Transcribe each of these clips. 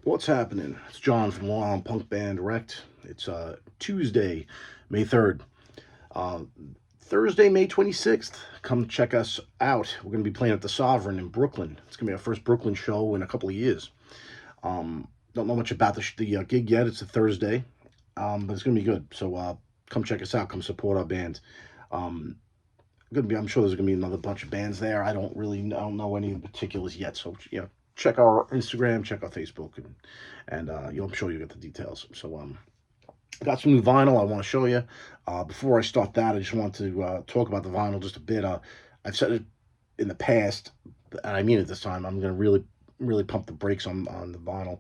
What's happening? It's John from Long Island Punk Band Wrecked. It's Tuesday, May 3rd. Uh, Thursday, May 26th. Come check us out. We're going to be playing at the Sovereign in Brooklyn. It's going to be our first Brooklyn show in a couple of years. Don't know much about the gig yet. It's a Thursday, but it's going to be good. So come check us out. Come support our band. Um, I'm sure there's gonna be another bunch of bands there. I don't know any of the particulars yet. So check our Instagram, check our Facebook, and I'm sure you get the details. So got some new vinyl I want to show you. Before I start that, I just want to talk about the vinyl just a bit. I've said it in the past, and I mean it this time. I'm gonna really pump the brakes on the vinyl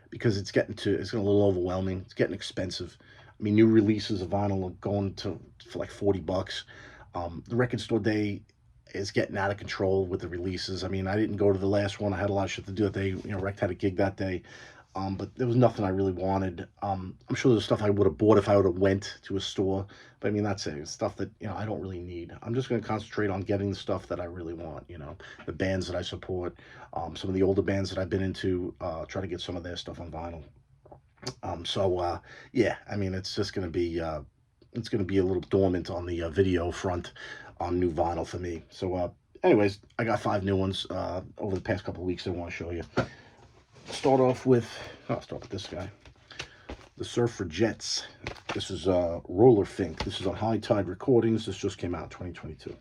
because it's getting a little overwhelming. It's getting expensive. I mean, new releases of vinyl are going to for like $40. The record store day is getting out of control with the releases. I mean, I didn't go to the last one. I had a lot of shit to do that day. Rect had a gig that day, but there was nothing I really wanted. I'm sure there's stuff I would have bought if I would have went to a store, but I mean that's it. It's stuff that I don't really need. I'm just going to concentrate on getting the stuff that I really want. The bands that I support, some of the older bands that I've been into. Try to get some of their stuff on vinyl. Yeah, I mean it's going to be a little dormant on the video front on new vinyl for me. Anyways, I got 5 new ones over the past couple of weeks I want to show you. I'll start with this guy. The Surf for Jets. This is Roller Fink. This is on High Tide Recordings. This just came out in 2022.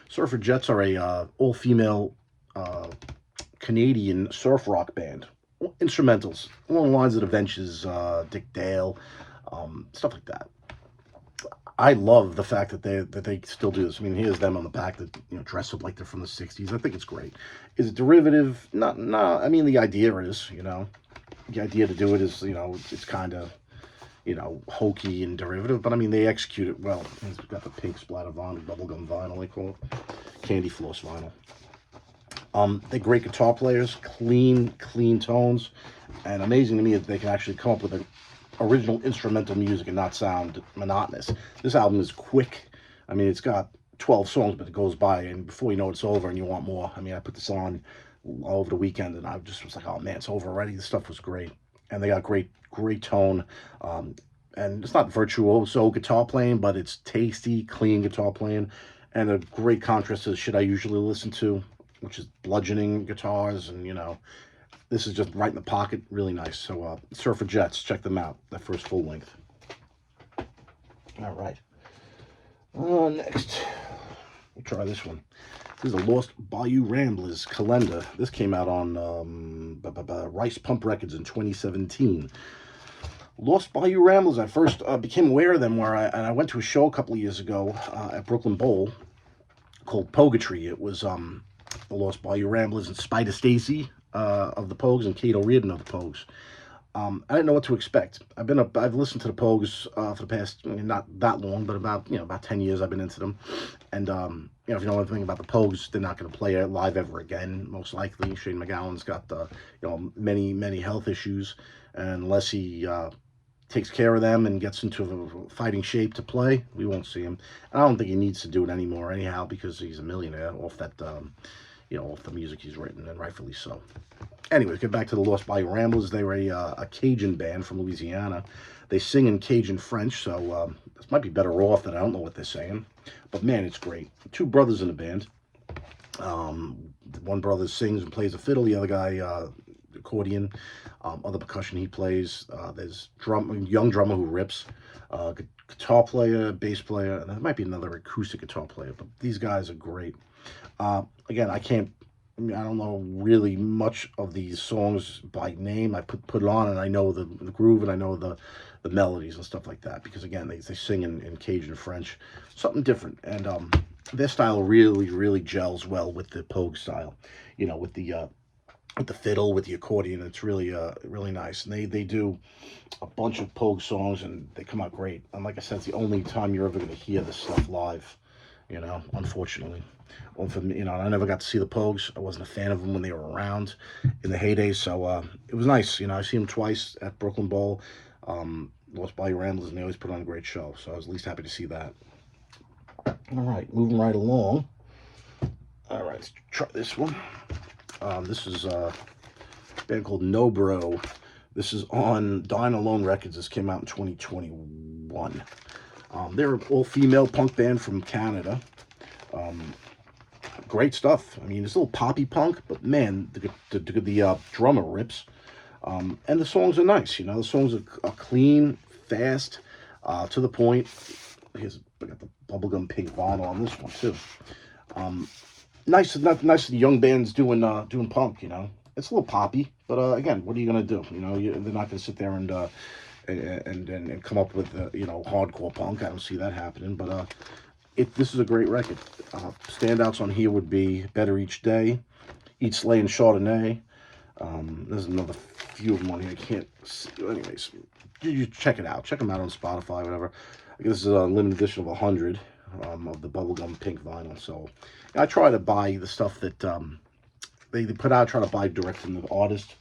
Surf for Jets are a all-female Canadian surf rock band. Instrumentals along the lines of Adventures, Dick Dale, stuff like that. I love the fact that they still do this. I mean, here's them on the back that dress up like they're from the '60s. I think it's great. Is it derivative? Not. No. I mean, the idea is, the idea to do it is, it's kind of, hokey and derivative. But I mean, they execute it well. It's got the pink splatter vinyl, bubblegum vinyl, they call it, candy floss vinyl. They're great guitar players, clean tones, and amazing to me that they can actually come up with original instrumental music and not sound monotonous. This album is quick. I mean, it's got 12 songs, but it goes by, and before you know it's over and you want more. I mean, I put this on over the weekend, and I just was like, oh man, it's over already. This stuff was great, and they got great tone. And it's not virtuoso guitar playing, but it's tasty, clean guitar playing, and a great contrast to the shit I usually listen to, which is bludgeoning guitars, and this is just right in the pocket, really nice. So Surfer Jets, check them out. That first full length. All right. Next, we'll try this one. This is a Lost Bayou Ramblers calendar. This came out on Rice Pump Records in 2017. Lost Bayou Ramblers, I first became aware of them I went to a show a couple of years ago at Brooklyn Bowl called Pogetry. It was the Lost Bayou Ramblers and Spider Stacy of the Pogues and Kate O'Riordan of the Pogues. I didn't know what to expect. I've listened to the Pogues for the past, not that long, but about 10 years I've been into them. And if you know anything about the Pogues, they're not going to play it live ever again, most likely. Shane MacGowan's got many health issues, and unless he takes care of them and gets into a fighting shape to play, we won't see him. And I don't think he needs to do it anymore anyhow, because he's a millionaire off that off the music he's written, and rightfully so. Anyways, get back to the Lost Bayou Ramblers. They were a Cajun band from Louisiana. They sing in Cajun French, so this might be better off that I don't know what they're saying. But man, it's great. 2 brothers in the band. One brother sings and plays the fiddle. The other guy, accordion, other percussion he plays. There's young drummer who rips. Guitar player, bass player, and there might be another acoustic guitar player. But these guys are great. Again, I don't know really much of these songs by name. I put it on and I know the groove, and I know the melodies and stuff like that, because again, they sing in Cajun French, something different, and their style really gels well with the Pogue style, with the fiddle, with the accordion. It's really nice, and they do a bunch of Pogue songs, and they come out great. And like I said, it's the only time you're ever going to hear this stuff live, unfortunately. Well, for me, I never got to see the Pogues. I wasn't a fan of them when they were around in the heyday, so it was nice. I've seen them twice at Brooklyn Bowl, Lost Bayou Ramblers, and they always put on a great show, so I was at least happy to see that. All right, moving right along. All right, let's try this one. This is a band called No Bro. This is on Dying Alone Records. This came out in 2021. They're an all-female punk band from Canada. Um, Great stuff. I mean, it's a little poppy punk, but man, the drummer rips. And the songs are nice. The songs are clean, fast, to the point. I got the bubblegum pink vinyl on this one too. Um, nice young bands doing punk. It's a little poppy, but again, what are you gonna do? They're not gonna sit there and come up with hardcore punk. I don't see that happening. But this is a great record. Standouts on here would be Better Each Day, Eat Slay and Chardonnay. There's another few of them on here. I can't see. Anyways, you check it out. Check them out on Spotify, whatever. I guess this is a limited edition of 100 of the bubblegum pink vinyl. So I try to buy the stuff that they put out. I try to buy direct from the artist.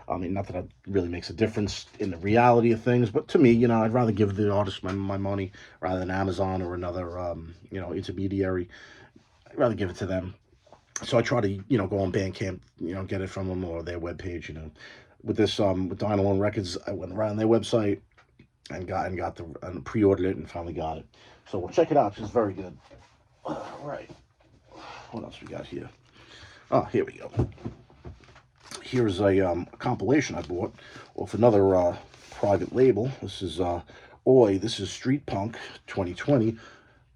I mean, not that it really makes a difference in the reality of things, but to me, I'd rather give the artist my money rather than Amazon or another, intermediary. I'd rather give it to them. So I try to, go on Bandcamp, get it from them or their webpage. With this, with Dying Alone Records, I went around their website and pre-ordered it and finally got it. So we'll check it out. It's very good. All right. What else we got here? Oh, here we go. Here's a compilation I bought off another private label. This is This is Street Punk 2020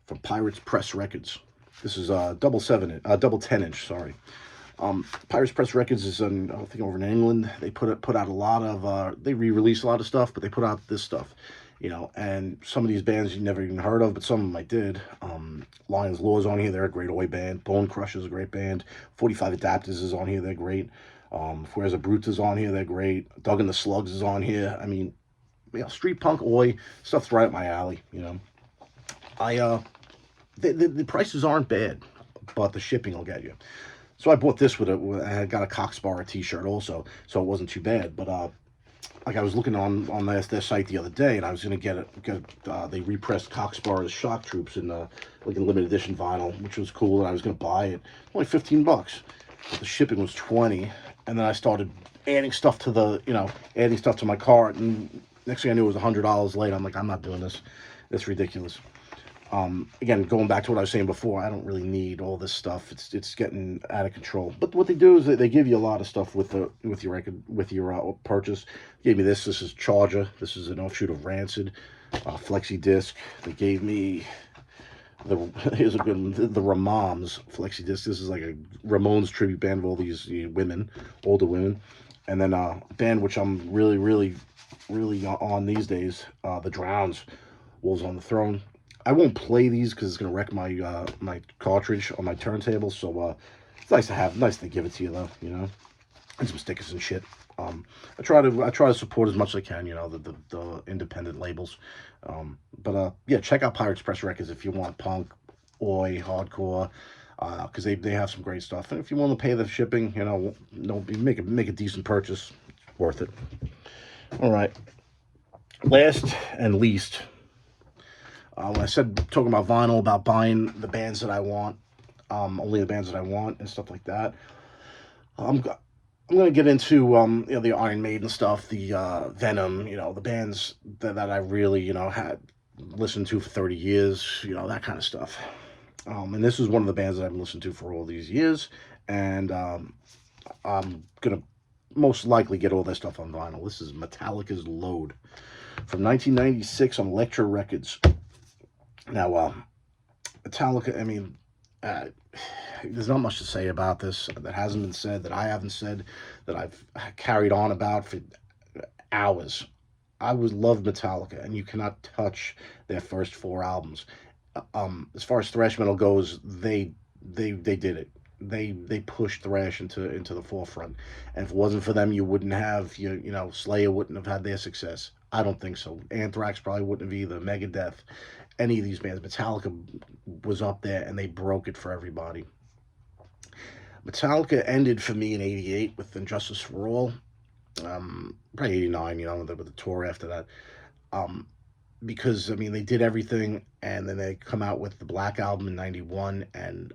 from Pirates Press Records. This is double 10 inch. Sorry. Pirates Press Records is I think over in England. They put out a lot of they re-release a lot of stuff, but they put out this stuff, and some of these bands you never even heard of, but some of them I did. Lions Law's on here. They're a great Oi band. Bone Crusher's a great band. 45 Adapters is on here. They're great. Fuerza Bruta's on here. They're great. Dug and the Slugs is on here. I mean, street punk, Oi, stuff's right up my alley. The prices aren't bad, but the shipping will get you. So I bought this I got a Coxbar t-shirt also, so it wasn't too bad. But like I was looking on their site the other day, and I was gonna get they repressed Coxbar's Shock Troops in like a limited edition vinyl, which was cool, and I was gonna buy it. Only $15, but the shipping was 20. And then I started adding stuff to my cart, and next thing I knew it was $100 late. I'm like, I'm not doing this. It's ridiculous. Again, going back to what I was saying before, I don't really need all this stuff. It's getting out of control. But what they do is they give you a lot of stuff with your record, with your purchase. They gave me this. This is Charger. This is an offshoot of Rancid. Flexi disc. They gave me here's a good one, the Ramones Flexi disc. This is like a Ramones tribute band of all these women, older women. And then a band which I'm really, really, really on these days, the Drowns, Wolves on the Throne. I won't play these because it's gonna wreck my my cartridge on my turntable. So it's nice to give it to you though, and some stickers and shit. I try to support as much as I can, the independent labels. But yeah, check out Pirates Press Records if you want punk, Oi, hardcore, because they have some great stuff. And if you want to pay the shipping, make a decent purchase. It's worth it. All right. Last and least. When I said talking about vinyl, about buying the bands that I want, only the bands that I want and stuff like that. I'm going to get into the Iron Maiden stuff, the Venom, the bands that I really had listened to for 30 years, that kind of stuff. And this is one of the bands that I've listened to for all these years, and I'm going to most likely get all this stuff on vinyl. This is Metallica's Load from 1996 on Elektra Records. Now, Metallica, I mean, there's not much to say about this that hasn't been said, that I haven't said, that I've carried on about for hours. I would love Metallica, and you cannot touch their first 4 albums. As far as thrash metal goes, they did it. They pushed thrash into the forefront, and if it wasn't for them, you wouldn't have Slayer wouldn't have had their success. I don't think so. Anthrax probably wouldn't have either. Megadeth, any of these bands. Metallica was up there, and they broke it for everybody. Metallica ended for me in '88 with Injustice for All. Probably '89, with the tour after that. Because I mean they did everything, and then they come out with the Black Album in '91, and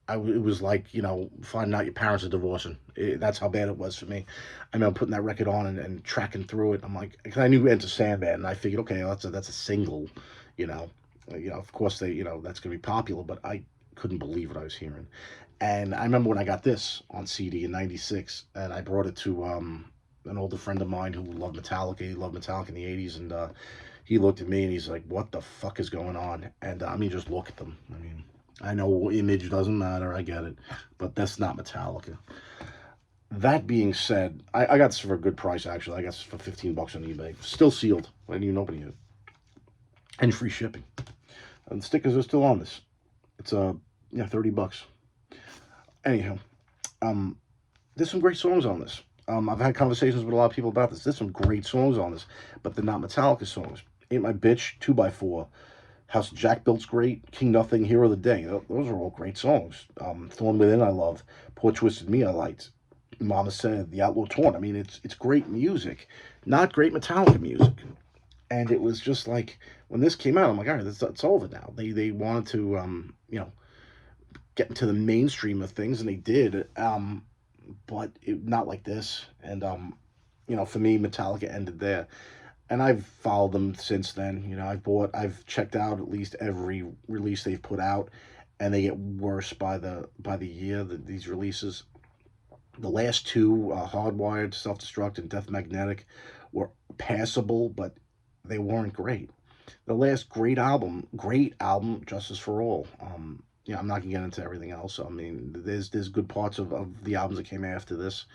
it was like, you know, finding out your parents are divorcing. That's how bad it was for me. I remember putting that record on and tracking through it. I'm like, because I knew Enter Sandman, and I figured, okay, well, that's a single, you know. Of course they, that's gonna be popular, but I couldn't believe what I was hearing. And I remember when I got this on CD in '96, and I brought it to an older friend of mine who loved Metallica. He loved Metallica in the '80s, and he looked at me and he's like, "What the fuck is going on?" And I mean, just look at them. I mean, I know image doesn't matter. I get it, but that's not Metallica. That being said, I got this for a good price actually. I got this for $15 on eBay, still sealed. I knew nobody had, and free shipping. And the stickers are still on this. It's yeah, $30. Anyhow, um, there's some great songs on this. I've had conversations with a lot of people about this. There's some great songs on this, but they're not Metallica songs. Ain't My Bitch, 2x4, House of Jack Built's great, King Nothing, Hero of the Day. Those are all great songs. Thorn Within I love, Poor Twisted Me I liked. Mama Said, The Outlaw Torn. I mean, it's great music, not great Metallica music. And it was just like when this came out, I'm like, all right, it's over now. They wanted to get into the mainstream of things, and they did. But not like this. And for me, Metallica ended there. And I've followed them since then. I've checked out at least every release they've put out, and they get worse by the year. These releases, the last two, Hardwired, Self Destruct, and Death Magnetic, were passable, but they weren't great. The last great album, Justice for All. I'm not gonna get into everything else. I mean, there's good parts of the albums that came after this,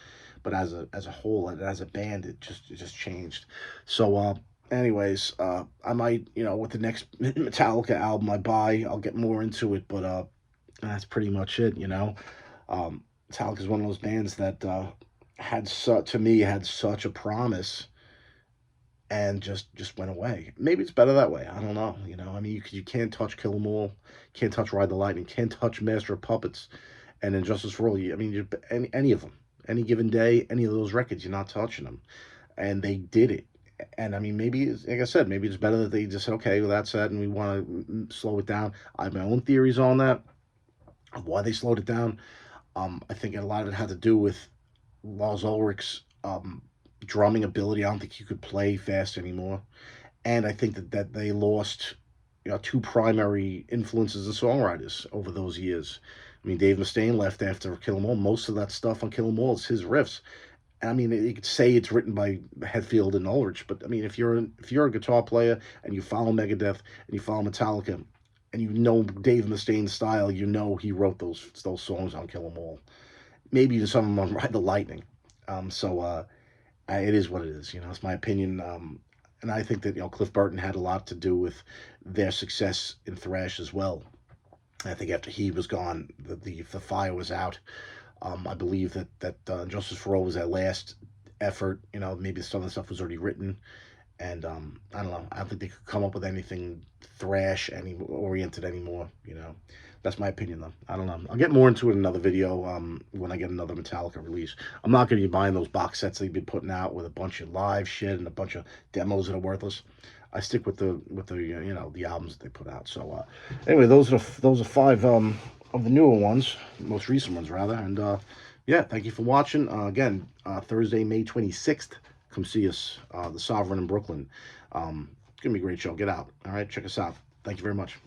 but as a whole and as a band, it just changed. So, anyways, I might, with the next Metallica album I buy, I'll get more into it. But that's pretty much it. Metallica is one of those bands that to me had such a promise and just went away. Maybe it's better that way. I don't know. I mean, you can't touch Kill 'Em All, can't touch Ride the Lightning, can't touch Master of Puppets, and Injustice for All. I mean, any of them, any given day, any of those records, you're not touching them, and they did it. And I mean, maybe like I said, maybe it's better that they just said, okay, well that's it, and we want to slow it down. I have my own theories on that of why they slowed it down. I think a lot of it had to do with Lars Ulrich's drumming ability. I don't think he could play fast anymore, and I think that they lost two primary influences and songwriters over those years. I mean, Dave Mustaine left after Kill 'Em All. Most of that stuff on Kill 'Em All is his riffs. I mean, you could say it's written by Hetfield and Ulrich, but I mean, if you're a guitar player and you follow Megadeth and you follow Metallica, and you know Dave Mustaine's style, you know he wrote those songs on Kill 'Em All. Maybe even some of them on Ride the Lightning. So it is what it is. It's my opinion. And I think that Cliff Burton had a lot to do with their success in thrash as well. I think after he was gone, the fire was out. I believe that Justice for All was their last effort. Maybe some of the stuff was already written, and I don't know. I don't think they could come up with anything thrash any oriented anymore. That's my opinion, though. I don't know. I'll get more into it in another video when I get another Metallica release. I'm not going to be buying those box sets they've been putting out with a bunch of live shit and a bunch of demos that are worthless. I stick with the albums that they put out. So anyway, those are five of the newer ones, most recent ones rather. And yeah, thank you for watching. Again, Thursday, May 26th. Come see us, the Sovereign in Brooklyn. It's gonna be a great show. Get out. All right, check us out. Thank you very much.